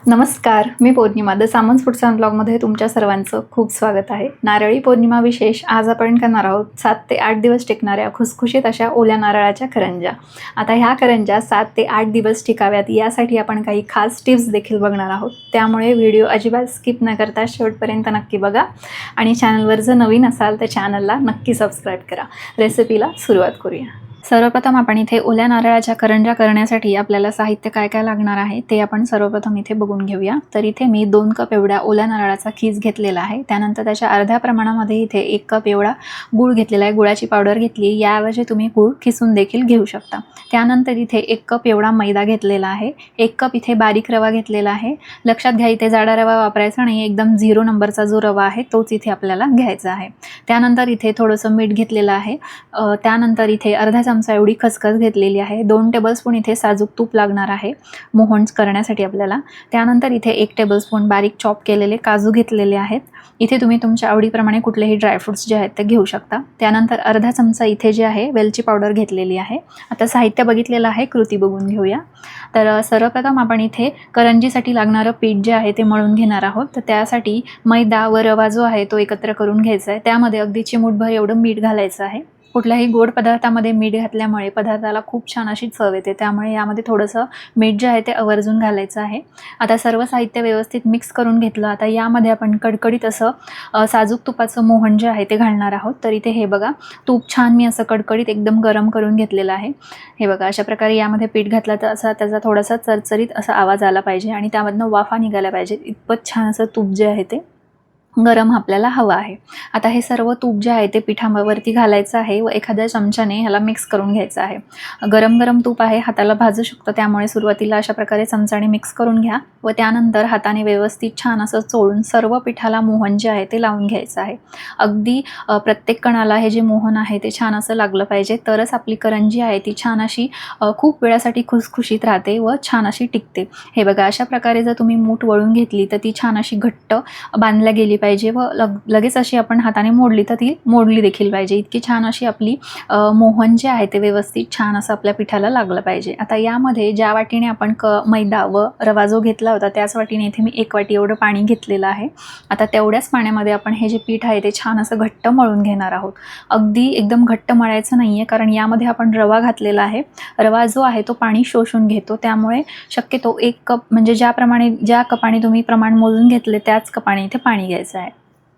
नमस्कार, मी पौर्णिमा the सामन्स foods and ब्लॉगमध्ये तुमच्या सर्वांचं खूप स्वागत आहे. नारळी पौर्णिमा विशेष आज आपण करणार आहोत 7 ते 8 दिवस टिकणाऱ्या खुसखुशीत अशा ओल्या नारळाच्या करंज्या. आता ह्या करंज्या 7 ते 8 दिवस टिकाव्यात यासाठी आपण काही खास टिप्स देखील बघणार आहोत. त्यामुळे व्हिडिओ अजिबात स्किप न करता शेवटपर्यंत नक्की बघा आणि चॅनलवर जर नवीन असाल तर चॅनलला नक्की सबस्क्राईब करा. रेसिपीला सुरुवात करूया. सर्वप्रथम आपण इथे ओल्या नारळाच्या करंज्या करण्यासाठी आपल्याला साहित्य काय काय लागणार आहे ते आपण सर्वप्रथम इथे बघून घेऊया. तर इथे मी 2 कप एवढ्या ओल्या नारळाचा खीस घेतलेला आहे. त्यानंतर त्याच्या अर्ध्या प्रमाणामध्ये इथे 1 कप एवढा गूळ घेतलेला आहे. गुळाची पावडर घेतली. याऐवजी तुम्ही गूळ खिसून देखील घेऊ शकता. त्यानंतर इथे 1 कप एवढा मैदा घेतलेला आहे. 1 कप इथे बारीक रवा घेतलेला आहे. लक्षात घ्या इथे जाडा रवा वापरायचा नाही, एकदम 0 नंबरचा जो रवा आहे तोच इथे आपल्याला घ्यायचा आहे. त्यानंतर इथे थोडंसं मीठ घेतलेलं आहे. त्यानंतर इथे अर्धा चमचा एवढी खसखस घेतलेली आहे. 2 टेबलस्पून इथे साजूक तूप लागणार आहे मोहन करण्यासाठी आपल्याला. त्यानंतर इथे 1 टेबलस्पून बारीक चॉप केलेले काजू घेतलेले आहेत. इथे तुम्ही तुमच्या आवडीप्रमाणे कुठलेही ड्रायफ्रुट्स जे आहेत ते घेऊ शकता. त्यानंतर अर्धा चमचा इथे जे आहे वेलची पावडर घेतलेली आहे. आता साहित्य बघितलेलं आहे, कृती बघून घेऊया. तर सर्वप्रथम आपण इथे करंजीसाठी लागणारं पीठ जे आहे ते मळून घेणार आहोत. तर त्यासाठी मैदा व रवा जो आहे तो एकत्र करून घ्यायचा आहे. त्यामध्ये अगदी चिमूटभर एवढं मीठ घालायचं आहे. कुठल्याही गोड पदार्थामध्ये मीठ घातल्यामुळे पदार्थाला खूप छान अशी चव येते. त्यामुळे यामध्ये थोडंसं मीठ जे आहे ते आवर्जून घालायचं आहे. आता सर्व साहित्य व्यवस्थित मिक्स करून घेतलं. आता यामध्ये आपण कडकडीत असं साजूक तुपाचं मोहन जे आहे ते घालणार आहोत. तर इथे हे बघा, तूप छान मी असं कडकडीत एकदम गरम करून घेतलेलं आहे. हे बघा, अशा प्रकारे यामध्ये पीठ घातलं तर असा त्याचा थोडासा चरचरीत असा आवाज आला पाहिजे आणि त्यामधनं वाफा निघायला पाहिजे. इतपत छान असं तूप जे आहे ते गरम आपल्याला हवं आहे. आता हे सर्व तूप जे आहे ते पिठावरती घालायचं आहे व एखाद्या चमच्याने ह्याला मिक्स करून घ्यायचं आहे. गरम गरम तूप आहे, हाताला भाजू शकतं. त्यामुळे सुरुवातीला अशा प्रकारे चमच्याने मिक्स करून घ्या व त्यानंतर हाताने व्यवस्थित छान असं चोळून सर्व पिठाला मोहन जे आहे ते लावून घ्यायचं आहे. अगदी प्रत्येक कणाला हे जे मोहन आहे ते छान असं लागलं पाहिजे, तरच आपली करंजी आहे ती छान अशी खूप वेळासाठी खुसखुशीत राहते व छान अशी टिकते. हे बघा, अशा प्रकारे जर तुम्ही मूठ वळून घेतली तर ती छान अशी घट्ट बांधल्या गेली पाहिजे व लगेच अशी आपण हाताने मोडली तर ती मोडली देखील पाहिजे. इतकी छान अशी आपली मोहन जे आहे ते व्यवस्थित छान असं आपल्या पिठाला लागलं पाहिजे. आता यामध्ये ज्या वाटीने आपण मैदा व रवा जो घेतला होता त्याच वाटीने इथे मी 1 वाटी एवढं पाणी घेतलेलं आहे. आता तेवढ्याच पाण्यामध्ये आपण हे जे पीठ आहे ते छान असं घट्ट मळून घेणार आहोत. अगदी एकदम घट्ट मळायचं नाही आहे, कारण यामध्ये आपण रवा घातलेला आहे. रवा जो आहे तो पाणी शोषून घेतो. त्यामुळे शक्यतो 1 कप म्हणजे ज्या कपाने तुम्ही प्रमाण मोजून घेतले त्याच कपाने इथे पाणी घ्यायचं आहे.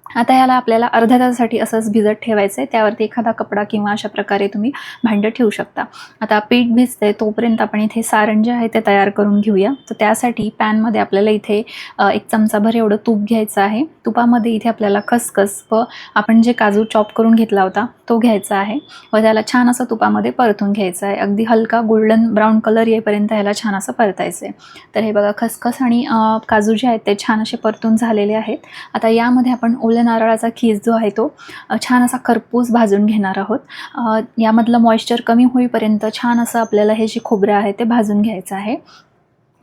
आता ह्याला आपल्याला अर्ध्या तासासाठी असंच भिजत ठेवायचं आहे. त्यावरती एखादा कपडा किंवा अशा प्रकारे तुम्ही भांडं ठेवू शकता. आता पीठ भिजतंय तोपर्यंत आपण इथे सारण जे आहे ते तयार करून घेऊया. तर त्यासाठी पॅनमध्ये आपल्याला इथे 1 चमचाभर एवढं तूप घ्यायचं आहे. तुपामध्ये इथे आपल्याला खसखस व आपण जे काजू चॉप करून घेतला होता तो घ्यायचा आहे व त्याला छान असं तुपामध्ये परतून घ्यायचं आहे. अगदी हलका गोल्डन ब्राऊन कलर येईपर्यंत ह्याला छान असं परतायचं आहे. तर हे बघा, खसखस आणि काजू जे आहेत ते छान असे परतून झालेले आहेत. आता यामध्ये आपण ओल्या नारळाचा खीस जो आहे तो छान असा खरपूस भाजून घेणार आहोत. यामधलं मॉइश्चर कमी होईपर्यंत छान असं आपल्याला हे जे खोबरं आहे ते भाजून घ्यायचं आहे.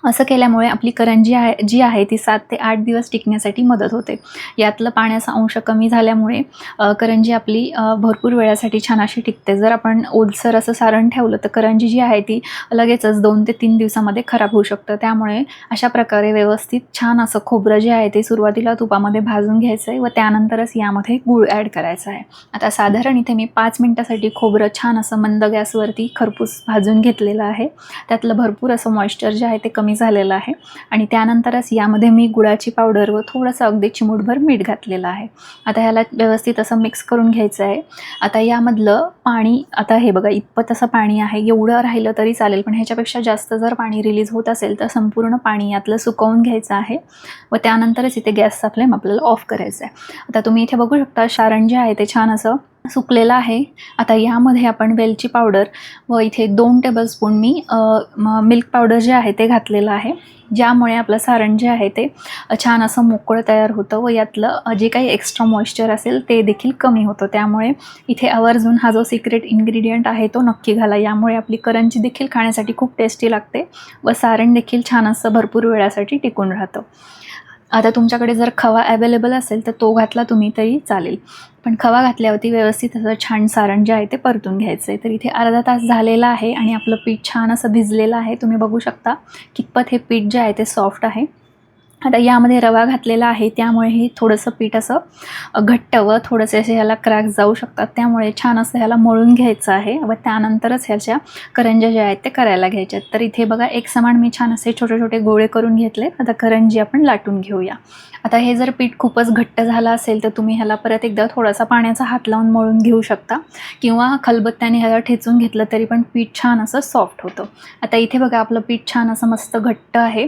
असं केल्यामुळे आपली करंजी जी आहे ती 7 ते 8 दिवस टिकण्यासाठी मदत होते. यातलं पाण्याचा अंश कमी झाल्यामुळे करंजी आपली भरपूर वेळासाठी छान अशी टिकते. जर आपण ओलसर असं सारण ठेवलं तर करंजी जी आहे ती लगेचच 2 ते 3 दिवसामध्ये खराब होऊ शकतं. त्यामुळे अशा प्रकारे व्यवस्थित छान असं खोबरं जे आहे ते सुरुवातीला तुपामध्ये भाजून घ्यायचं आहे व त्यानंतरच यामध्ये गूळ ॲड करायचा आहे. आता साधारण इथे मी 5 मिनिटासाठी खोबरं छान असं मंद गॅसवरती खरपूस भाजून घेतलेलं आहे. त्यातलं भरपूर असं मॉइश्चर जे आहे ते कमी झालेलं आहे आणि त्यानंतरच यामध्ये मी गुळाची पावडर व थोडंसं अगदी चिमूटभर मीठ घातलेलं आहे. आता ह्याला व्यवस्थित असं मिक्स करून घ्यायचं आहे. आता यामधलं पाणी, आता हे बघा, इतपत असं पाणी आहे. एवढं राहिलं तरी चालेल, पण ह्याच्यापेक्षा जास्त जर पाणी रिलीज होत असेल तर संपूर्ण पाणी यातलं सुकवून घ्यायचं आहे व त्यानंतरच इथे गॅसचा फ्लेम आपल्याला ऑफ करायचा आहे. आता तुम्ही इथे बघू शकता सारण जे आहे ते छान असं सुकलेलं आहे. आता यामध्ये आपण वेलची पावडर व इथे 2 टेबलस्पून मी मिल्क पावडर जे आहे ते घातलेलं आहे, ज्यामुळे आपलं सारण जे आहे ते छान असं मोकळं तयार होतं व यातलं जे काही एक्स्ट्रा मॉइश्चर असेल ते देखील कमी होतं. त्यामुळे इथे आवर्जून हा जो सिक्रेट इन्ग्रेडियंट आहे तो नक्की घाला. यामुळे आपली करंजी देखील खाण्यासाठी खूप टेस्टी लागते व सारण देखील छान असं भरपूर वेळासाठी टिकून राहतं. आता तुमच्याकडे जर खवा अवेलेबल असेल तर तो घातला तुम्ही तरी चालेल, पण खवा घातल्यावरती व्यवस्थित असं छान सारण जे आहे ते परतून घ्यायचं आहे. तर इथे अर्धा तास झालेला आहे आणि आपलं पीठ छान असं भिजलेलं आहे. तुम्ही बघू शकता कितपत हे पीठ जे आहे ते सॉफ्ट आहे. आता यामध्ये रवा घातलेला आहे, त्यामुळे हे थोडंसं पीठ असं घट्ट व थोडंसे असे ह्याला क्रॅक जाऊ शकतात, त्यामुळे छान असं ह्याला मळून घ्यायचं आहे व त्यानंतरच ह्याच्या करंज्या ज्या आहेत ते करायला घ्यायच्या आहेत. तर इथे बघा एक समान मी छान असे छोटे छोटे गोळे करून घेतले. आता करंजी आपण लाटून घेऊया. आता हे जर पीठ खूपच घट्ट झालं असेल तर तुम्ही ह्याला परत एकदा थोडासा पाण्याचा हात लावून मळून घेऊ शकता किंवा खलबत्त्याने ह्याला ठेचून घेतलं तरी पण पीठ छान असं सॉफ्ट होतं. आता इथे बघा आपलं पीठ छान असं मस्त घट्ट आहे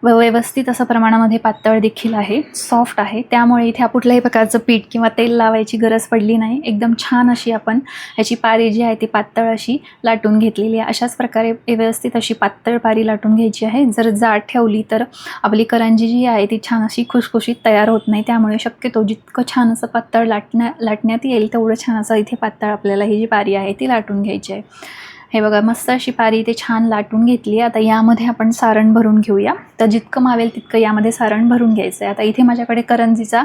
व व्यवस्थित असं प्रमाणामध्ये पातळ देखील आहे, सॉफ्ट आहे, त्यामुळे इथे कुठल्याही प्रकारचं पीठ किंवा तेल लावायची गरज पडली नाही. एकदम छान अशी आपण ह्याची पारी जी आहे ती पातळ अशी लाटून घेतलेली आहे. अशाच प्रकारे व्यवस्थित अशी पातळ पारी लाटून घ्यायची आहे. जर जाड ठेवली तर आपली करंजी जी आहे ती छान अशी खुसखुशीत तयार होत नाही, त्यामुळे शक्यतो जितकं छान असं पातळ लाटण्यात येईल तेवढं छान असं इथे पातळ आपल्याला ही जी पारी आहे ती लाटून घ्यायची आहे. हे बघा मस्त अशी पारी इथे छान लाटून घेतली. आता यामध्ये आपण सारण भरून घेऊया. तर जितकं मावेल तितकं यामध्ये सारण भरून घ्यायचं आहे. आता इथे माझ्याकडे करंजीचा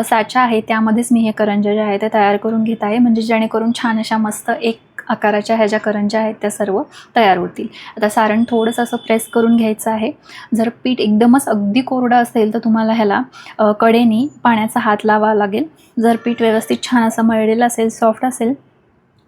साचा आहे, त्यामध्येच मी हे करंज्या ज्या आहेत त्या तयार करून घेत आहे, म्हणजे जेणेकरून छान अशा मस्त एक आकाराच्या ह्या ज्या करंज्या आहेत त्या सर्व तयार होतील. आता सारण थोडंसं असं प्रेस करून घ्यायचं आहे. जर पीठ एकदमच अगदी कोरडं असेल तर तुम्हाला ह्याला कडेने पाण्याचा हात लावावा लागेल. जर पीठ व्यवस्थित छान असं मळलेलं असेल, सॉफ्ट असेल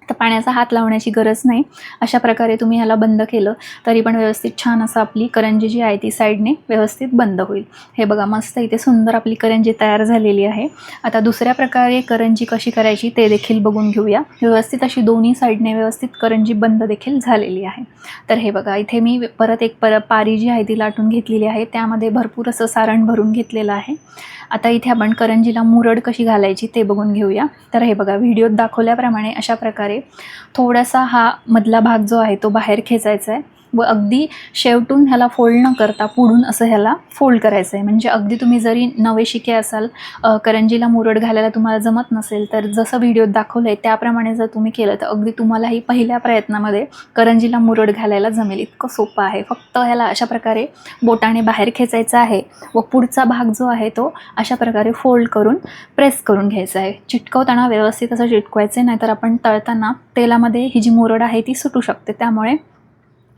तर पाण्याचा हात लावण्याची गरज नाही. अशा प्रकारे तुम्ही ह्याला बंद केलं तरी पण व्यवस्थित छान असं आपली करंजी जी आहे ती साईडने व्यवस्थित बंद होईल. हे बघा मस्त इथे सुंदर आपली करंजी तयार झालेली आहे. आता दुसऱ्या प्रकारे करंजी कशी करायची ते देखील बघून घेऊया. व्यवस्थित अशी दोन्ही साईडने व्यवस्थित करंजी बंद देखील झालेली आहे. तर हे बघा इथे मी परत एक पारी जी आहे ती लाटून घेतलेली आहे, त्यामध्ये भरपूर असं सारण भरून घेतलेलं आहे. आता इथे आपण करंजीला मुरड कशी घालायची ते बघून घेऊया. तर हे बघा व्हिडिओत दाखवल्याप्रमाणे अशा प्रकारे थोडासा हा मधला भाग जो आहे तो बाहेर खेचायचा आहे व अगदी शेवटून ह्याला फोल्ड न करता पुढून असं ह्याला फोल्ड करायचं आहे. म्हणजे अगदी तुम्ही जरी नवेशिके असाल, करंजीला मुरड घालायला तुम्हाला जमत नसेल तर जसं व्हिडिओत दाखवलं आहे त्याप्रमाणे जर तुम्ही केलं तर अगदी तुम्हालाही पहिल्या प्रयत्नामध्ये करंजीला मुरड घालायला जमेल. इतकं सोपं आहे. फक्त ह्याला अशा प्रकारे बोटाने बाहेर खेचायचं आहे व पुढचा भाग जो आहे तो अशा प्रकारे फोल्ड करून प्रेस करून घ्यायचा आहे. चिटकवताना व्यवस्थित असं चिटकवायचं आहे, नाहीतर आपण तळताना तेलामध्ये ही जी मुरड आहे ती सुटू शकते, त्यामुळे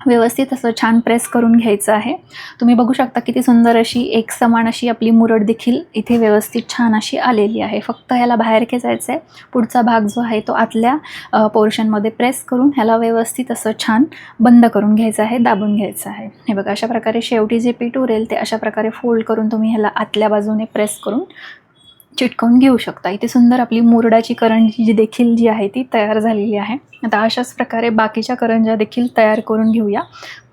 व्यवस्थित असं छान प्रेस करून घ्यायचं आहे. तुम्ही बघू शकता किती सुंदर अशी एक समान अशी आपली मुरड देखील इथे व्यवस्थित छान अशी आलेली आहे. फक्त ह्याला बाहेर खेचायचं आहे. पुढचा भाग जो आहे तो आतल्या पोर्शनमध्ये प्रेस करून ह्याला व्यवस्थित असं छान बंद करून घ्यायचं आहे, दाबून घ्यायचं आहे. हे बघा अशा प्रकारे शेवटी जे पीठ उरेल ते अशा प्रकारे फोल्ड करून तुम्ही ह्याला आतल्या बाजूने प्रेस करून चिटकवून घेऊ शकता. इथे सुंदर आपली मुरडाची करंजी जी देखील जी आहे ती तयार झालेली आहे. आता अशाच प्रकारे बाकीच्या करंज्या देखील तयार करून घेऊया.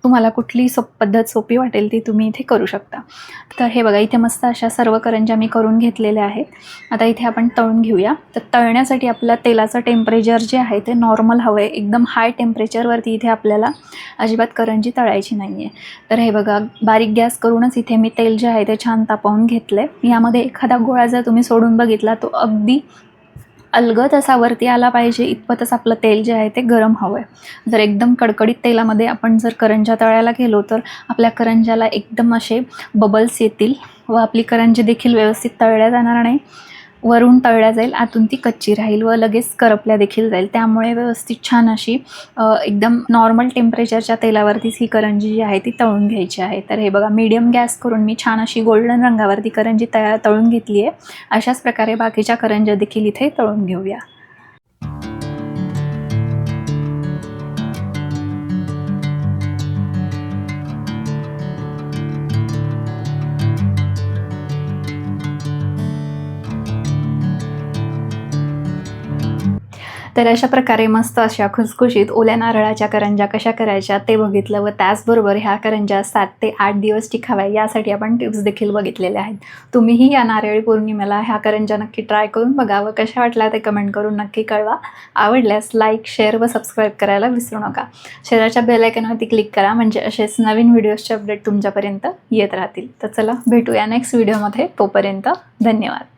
तुम्हाला कुठली पद्धत सोपी वाटेल ती तुम्ही इथे करू शकता. तर हे बघा इथे मस्त अशा सर्व करंज्या मी करून घेतलेल्या आहेत. आता इथे आपण तळून घेऊया. तर तळण्यासाठी आपलं तेलाचं टेम्परेचर जे आहे ते नॉर्मल हवं आहे. एकदम हाय टेम्परेचरवरती इथे आपल्याला अजिबात करंजी तळायची नाही आहे. तर हे बघा बारीक गॅस करूनच इथे मी तेल जे आहे ते छान तापवून घेतलं आहे. यामध्ये एखादा गोळा जर तुम्ही सोडून बघितला तो अगदी अलगद असा वरती आला पाहिजे इतपतच आपलं तेल जे आहे ते गरम हवं आहे. जर एकदम कडकडीत तेलामध्ये आपण जर करंज्या तळायला गेलो तर आपल्या करंज्याला एकदम असे बबल्स येतील व आपली करंजी देखील व्यवस्थित तळल्या जाणार नाही. वरून तळल्या जाईल, आतून ती कच्ची राहील व लगेच करपल्या देखील जाईल. त्यामुळे व्यवस्थित छान अशी एकदम नॉर्मल टेम्परेचरच्या तेलावरतीच ही करंजी जी आहे ती तळून घ्यायची आहे. तर हे बघा मीडियम गॅस करून मी छान अशी गोल्डन रंगावरती करंजी तळून घेतली आहे. अशाच प्रकारे बाकीच्या करंज्या देखील इथे तळून घेऊया. तर अशा प्रकारे मस्त अशा खुसखुशीत ओल्या नारळाच्या करंज्या कशा करायच्या ते बघितलं व त्याचबरोबर ह्या करंज्या 7 ते 8 दिवस टिकाव्या यासाठी आपण टिप्स देखील बघितलेल्या आहेत. तुम्हीही या नारळी पौर्णिमेला ह्या करंज्या नक्की ट्राय करून बघा व कशा वाटल्या ते कमेंट करून नक्की कळवा. आवडल्यास लाईक, शेअर व सबस्क्राईब करायला विसरू नका. शेजारच्या बेल आयकॉनवरती क्लिक करा, म्हणजे असेच नवीन व्हिडिओजचे अपडेट तुमच्यापर्यंत येत राहतील. तर चला भेटूया नेक्स्ट व्हिडिओमध्ये. तोपर्यंत धन्यवाद.